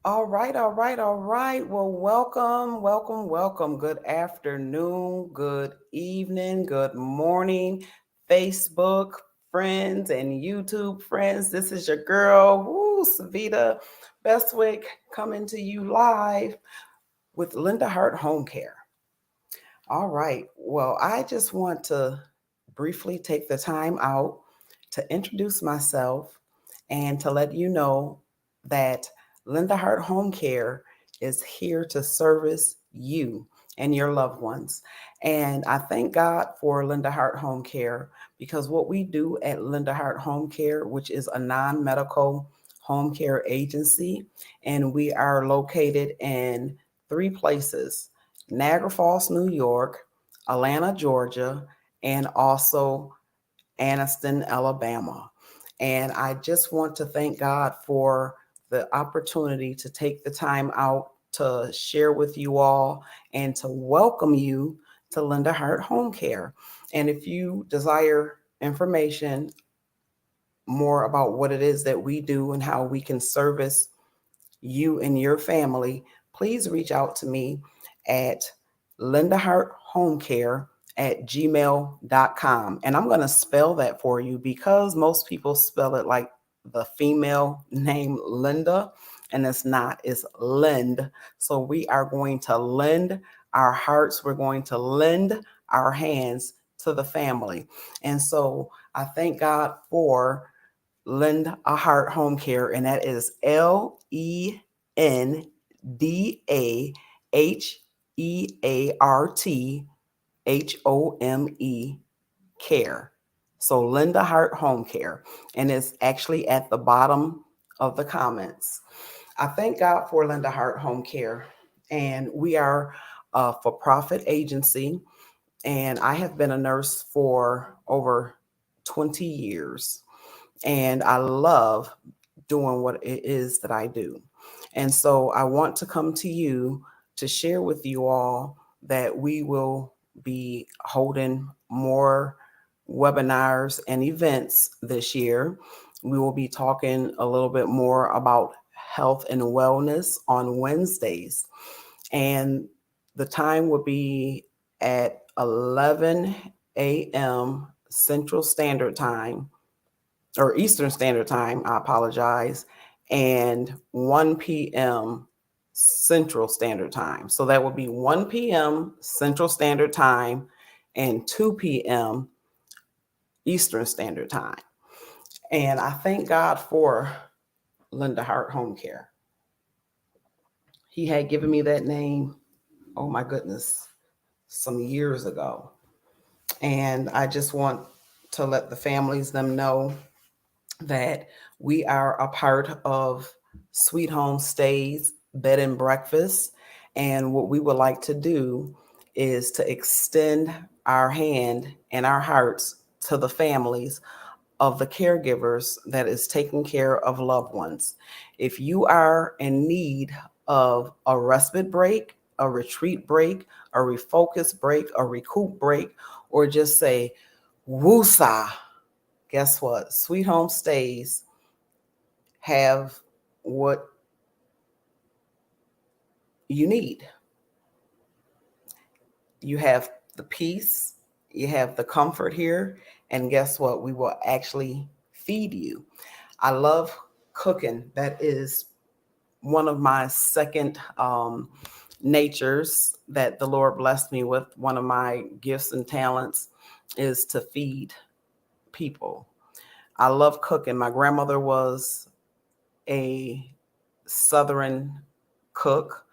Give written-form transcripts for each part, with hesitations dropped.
All right. Well, welcome. Good afternoon, good evening, good morning, Facebook friends and YouTube friends. This is your girl, Savita Bestwick, coming to you live with Linda Hart Home Care. All right. Well, I just want to briefly take the time out to introduce myself and to let you know that Linda Hart Home Care is here to service you and your loved ones. And I thank God for Linda Hart Home Care because what we do at Linda Hart Home Care, which is a non medical home care agency, and we are located in three places: Niagara Falls, New York, Atlanta, Georgia, and also Anniston, Alabama. And I just want to thank God for the opportunity to take the time out to share with you all and to welcome you to Linda Hart Home Care. And if you desire information more about what it is that we do and how we can service you and your family, please reach out to me at Linda Hart Home Care at gmail.com. And I'm going to spell that for you because most people spell it like the female name Linda, and it's not, it's Lend. So we are going to lend our hearts, we're going to lend our hands to the family. And so I thank God for Lend a Heart Home Care, and that is LendaHeartHome Care. So Linda Hart Home Care, and it's actually at the bottom of the comments. I thank God for Linda Hart Home Care, and we are a for-profit agency, and I have been a nurse for over 20 years, and I love doing what it is that I do. And so I want to come to you to share with you all that we will be holding more webinars and events this year. We will be talking a little bit more about health and wellness on Wednesdays. And the time will be at 11 a.m. Central Standard Time or Eastern Standard Time, I apologize, and 1 p.m. Central Standard Time. So that would be 1 p.m. Central Standard Time and 2 p.m. Eastern Standard Time. And I thank God for Linda Hart Home Care. He had given me that name, oh my goodness, some years ago. And I just want to let the families them know that we are a part of Sweet Home Stays Bed and Breakfast. And what we would like to do is to extend our hand and our hearts to the families of the caregivers that is taking care of loved ones. If you are in need of a respite break, a retreat break, a refocus break, a recoup break, or just say, woosah, guess what? Sweet Home Stays have what you need. You have the peace, you have the comfort here, and guess what? We will actually feed you. I love cooking. That is one of my second natures that the Lord blessed me with. One of my gifts and talents is to feed people. I love cooking. My grandmother was a Southern cook,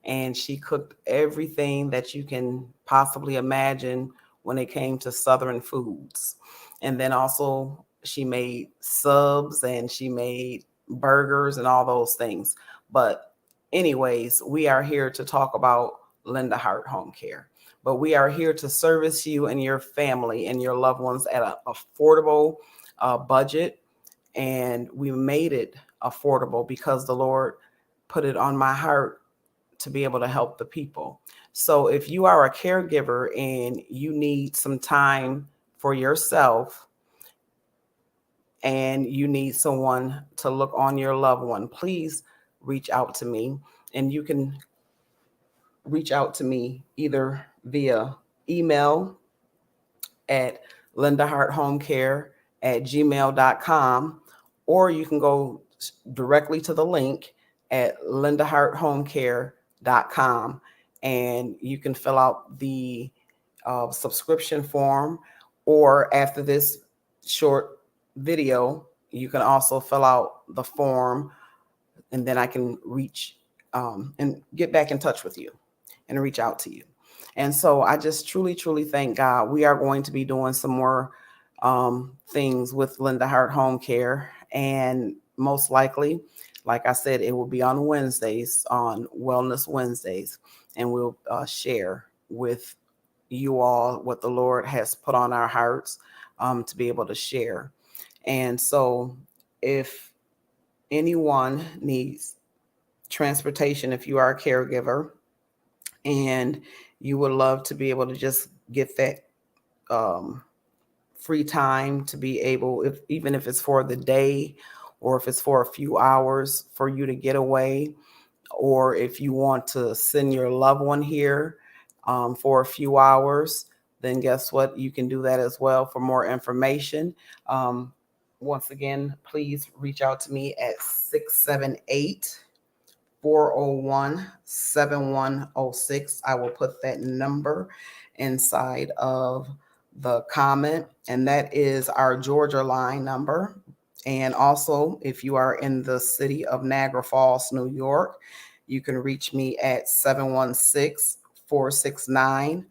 and she cooked everything that you can possibly imagine when it came to Southern foods. And then also, she made subs and she made burgers and all those things. But, anyways, we are here to talk about Linda Hart Home Care. But we are here to service you and your family and your loved ones at an affordable budget, and we made it affordable because the Lord put it on my heart to be able to help the people. So if you are a caregiver and you need some time for yourself and you need someone to look on your loved one, please reach out to me. And you can reach out to me either via email at lindaharthomecare@gmail.com, or you can go directly to the link at lindaharthomecare.com, and you can fill out the subscription form, or after this short video, you can also fill out the form, and then I can reach and get back in touch with you and reach out to you. And so I just truly, truly thank God. We are going to be doing some more things with Linda Hart Home Care. And most likely, like I said, it will be on Wednesdays, on Wellness Wednesdays. And we'll share with you all what the Lord has put on our hearts to be able to share. And so if anyone needs transportation, if you are a caregiver, and you would love to be able to just get that free time to be able, if even if it's for the day or if it's for a few hours for you to get away, or if you want to send your loved one here for a few hours, then guess what? You can do that as well. For more information, once again, please reach out to me at 678 401 7106. I will put that number inside of the comment, and that is our Georgia line number. And also, if you are in the city of Niagara Falls, New York, you can reach me at 716 469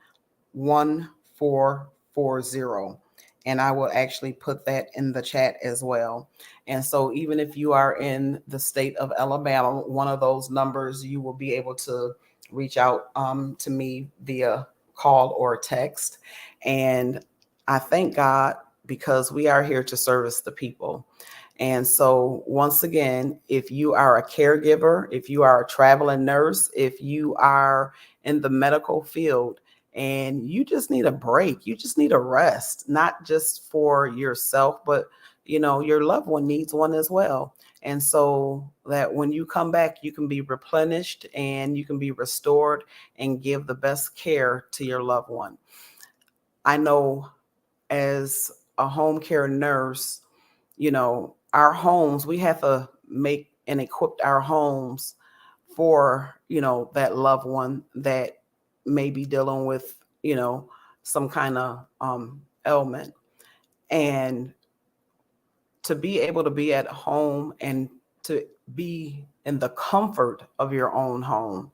1440. And I will actually put that in the chat as well. And so even if you are in the state of Alabama, one of those numbers, you will be able to reach out to me via call or text. And I thank God because we are here to service the people. And so once again, if you are a caregiver, if you are a traveling nurse, if you are in the medical field, and you just need a break, you just need a rest, not just for yourself, but your loved one needs one as well. And so that when you come back, you can be replenished and you can be restored and give the best care to your loved one. I know as a home care nurse, our homes, we have to make and equip our homes for, that loved one that may be dealing with, some kind of ailment. And to be able to be at home and to be in the comfort of your own home,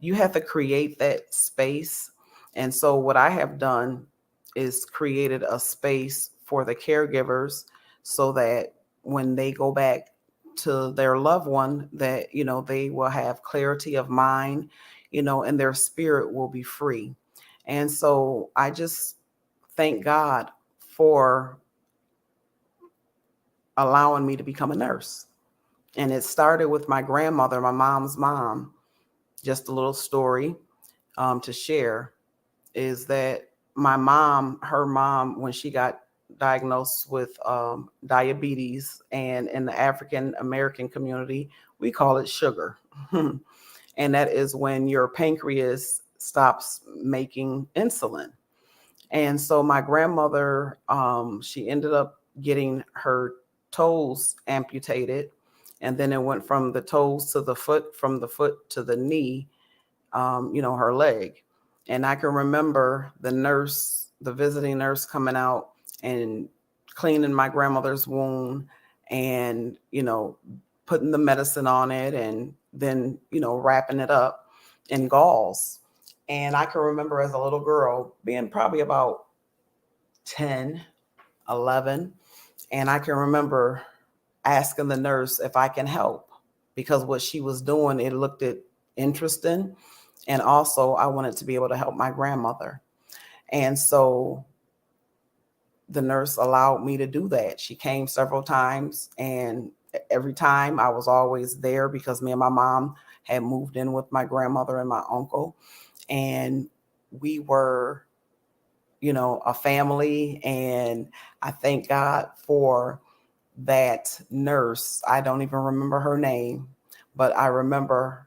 you have to create that space. And so what I have done is created a space for the caregivers so that when they go back to their loved one, that they will have clarity of mind, and their spirit will be free. And so I just thank God for allowing me to become a nurse. And it started with my grandmother, my mom's mom. Just a little story to share is that my mom, her mom, when she got diagnosed with diabetes, and in the African American community, we call it sugar. And that is when your pancreas stops making insulin. And so my grandmother, she ended up getting her toes amputated. And then it went from the toes to the foot, from the foot to the knee, her leg. And I can remember the visiting nurse coming out and cleaning my grandmother's wound and, putting the medicine on it and then, wrapping it up in gauze. And I can remember as a little girl being probably about 10, 11. And I can remember asking the nurse if I can help because what she was doing, it looked interesting. And also I wanted to be able to help my grandmother. And so the nurse allowed me to do that. She came several times, and every time I was always there because me and my mom had moved in with my grandmother and my uncle. And we were, a family. And I thank God for that nurse. I don't even remember her name, but I remember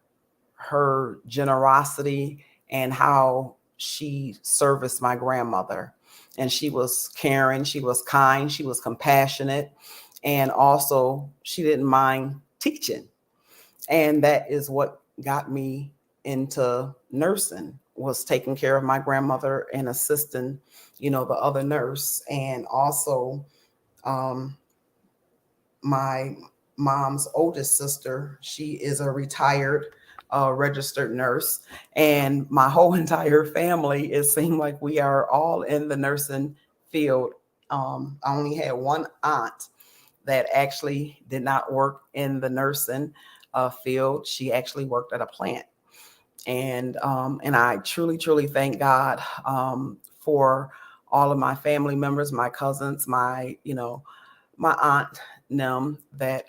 her generosity and how she serviced my grandmother. And she was caring, she was kind, she was compassionate, and also she didn't mind teaching. And that is what got me into nursing, was taking care of my grandmother and assisting, the other nurse. And also, um, my mom's oldest sister, she is a retired registered nurse, and my whole entire family, it seemed like we are all in the nursing field. I only had one aunt that actually did not work in the nursing field. She actually worked at a plant, and I truly, truly thank God for all of my family members, my cousins, my aunt Nim, that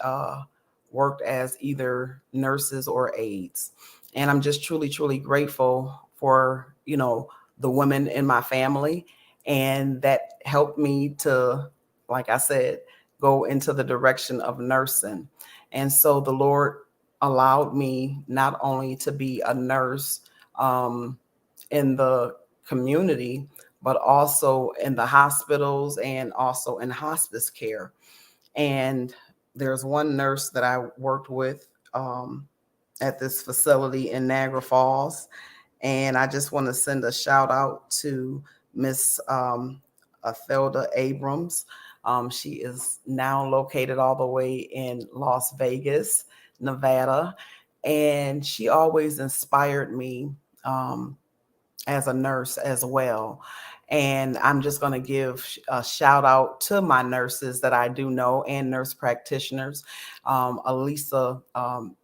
worked as either nurses or aides. And I'm just truly, truly grateful for, the women in my family. And that helped me to, like I said, go into the direction of nursing. And so the Lord allowed me not only to be a nurse in the community, but also in the hospitals and also in hospice care. And there's one nurse that I worked with at this facility in Niagara Falls. And I just want to send a shout out to Miss Athelda Abrams. She is now located all the way in Las Vegas, Nevada. And she always inspired me as a nurse as well. And I'm just going to give a shout out to my nurses that I do know and nurse practitioners. Elisa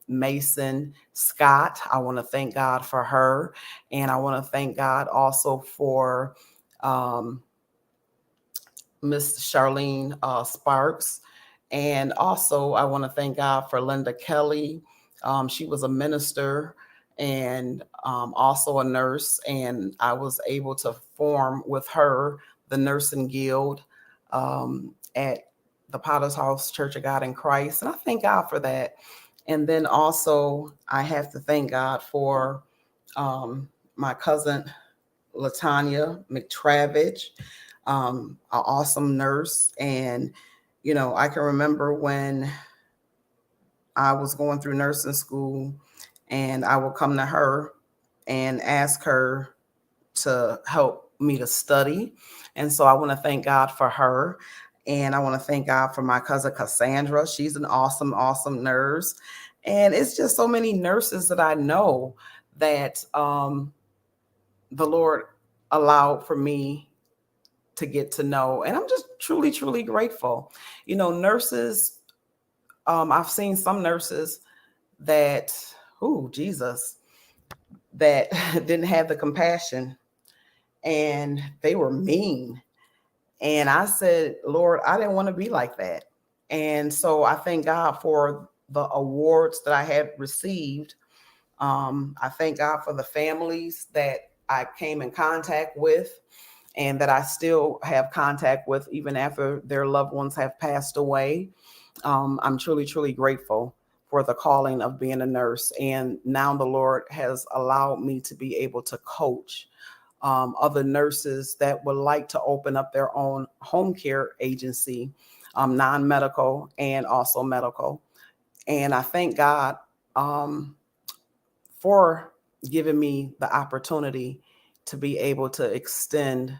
Mason Scott, I want to thank God for her. And I want to thank God also for um, Miss Charlene Sparks. And also, I want to thank God for Linda Kelly. She was a minister and also a nurse, and I was able to form with her the Nursing Guild at the Potter's House Church of God in Christ. And I thank God for that. And then also, I have to thank God for my cousin Latanya McTravish, an awesome nurse. And, I can remember when I was going through nursing school and I would come to her and ask her to help me to study. And so I want to thank God for her. And I want to thank God for my cousin Cassandra. She's an awesome, awesome nurse. And it's just so many nurses that I know that the Lord allowed for me to get to know. And I'm just truly, truly grateful. Nurses, I've seen some nurses that, oh, Jesus, that didn't have the compassion and they were mean. And I said, Lord, I didn't want to be like that. And so I thank God for the awards that I had received. I thank God for the families that I came in contact with and that I still have contact with even after their loved ones have passed away. I'm truly, truly grateful for the calling of being a nurse. And now the Lord has allowed me to be able to coach other nurses that would like to open up their own home care agency, non-medical and also medical. And I thank God for giving me the opportunity to be able to extend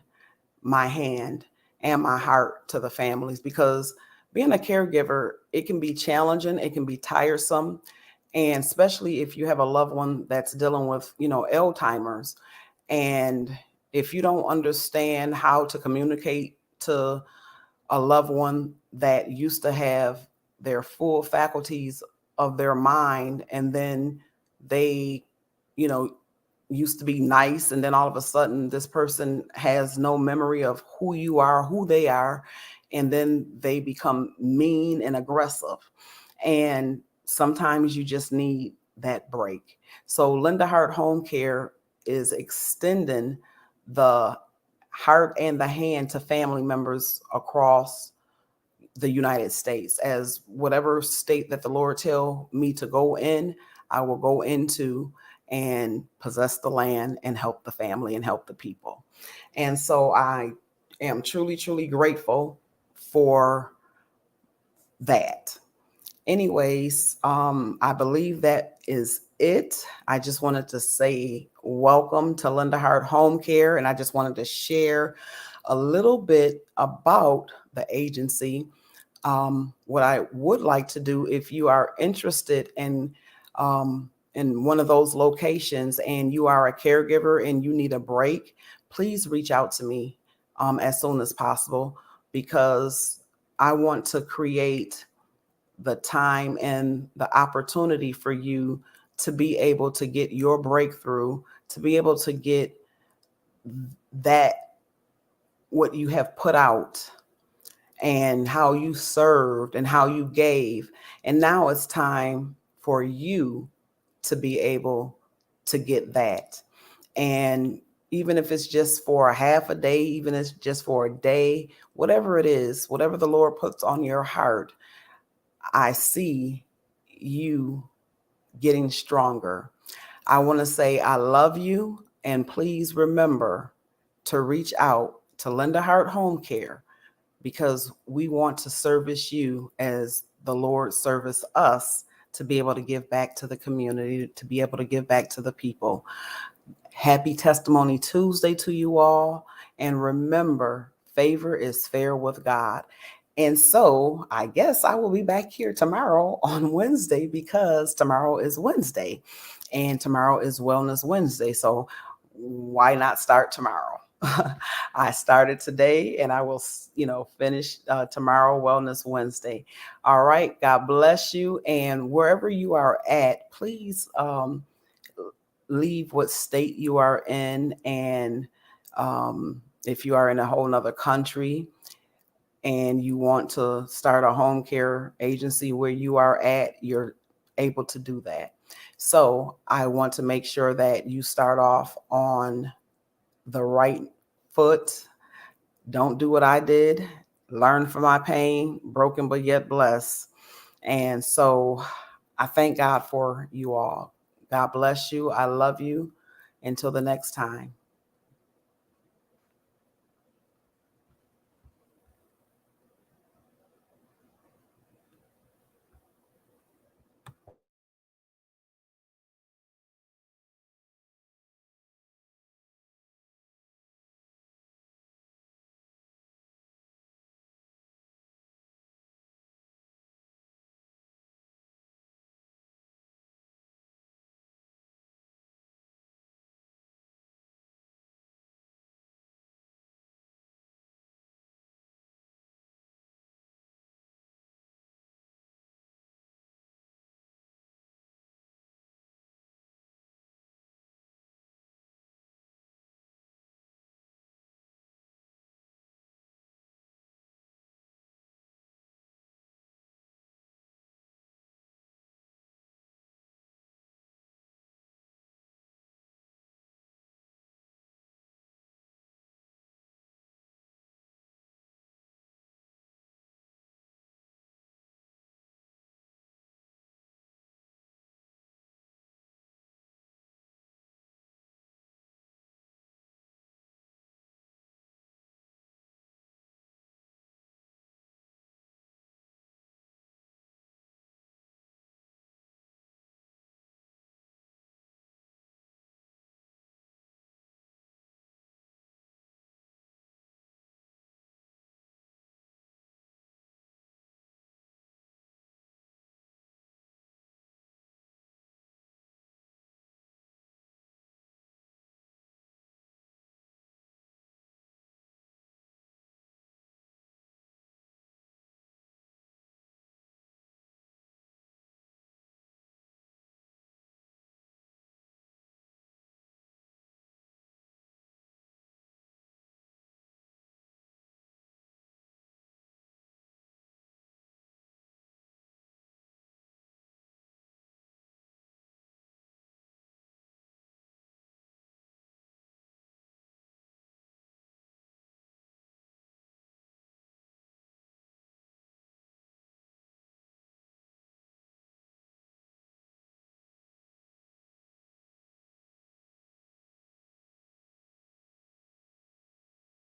my hand and my heart to the families, because being a caregiver, it can be challenging, it can be tiresome, and especially if you have a loved one that's dealing with, Alzheimer's. And if you don't understand how to communicate to a loved one that used to have their full faculties of their mind, and then they, you know, used to be nice, and then all of a sudden this person has no memory of who you are, who they are, and then they become mean and aggressive. And sometimes you just need that break. So Linda Hart Home Care is extending the heart and the hand to family members across the United States. As whatever state that the Lord tell me to go in, I will go into and possess the land and help the family and help the people. And so I am truly, truly grateful for that. Anyways, I believe that is it. I just wanted to say welcome to Linda Hart Home Care, and I just wanted to share a little bit about the agency. What I would like to do, if you are interested in one of those locations and you are a caregiver and you need a break, please reach out to me as soon as possible, because I want to create the time and the opportunity for you to be able to get your breakthrough, to be able to get that, what you have put out and how you served and how you gave. And now it's time for you to be able to get that. And even if it's just for a half a day, even if it's just for a day, whatever it is, whatever the Lord puts on your heart, I see you getting stronger. I want to say I love you, and please remember to reach out to Linda Hart Home Care, because we want to service you as the Lord service us, to be able to give back to the community, to be able to give back to the people. Happy Testimony Tuesday to you all. And remember, favor is fair with God. And so I guess I will be back here tomorrow on Wednesday, because tomorrow is Wednesday and tomorrow is Wellness Wednesday. So why not start tomorrow? I started today and I will, finish tomorrow, Wellness Wednesday. All right. God bless you. And wherever you are at, please leave what state you are in. And if you are in a whole nother country and you want to start a home care agency where you are at, you're able to do that. So I want to make sure that you start off on the right foot. Don't do what I did. Learn from my pain, broken but yet blessed. And so I thank God for you all. God bless you. I love you. Until the next time.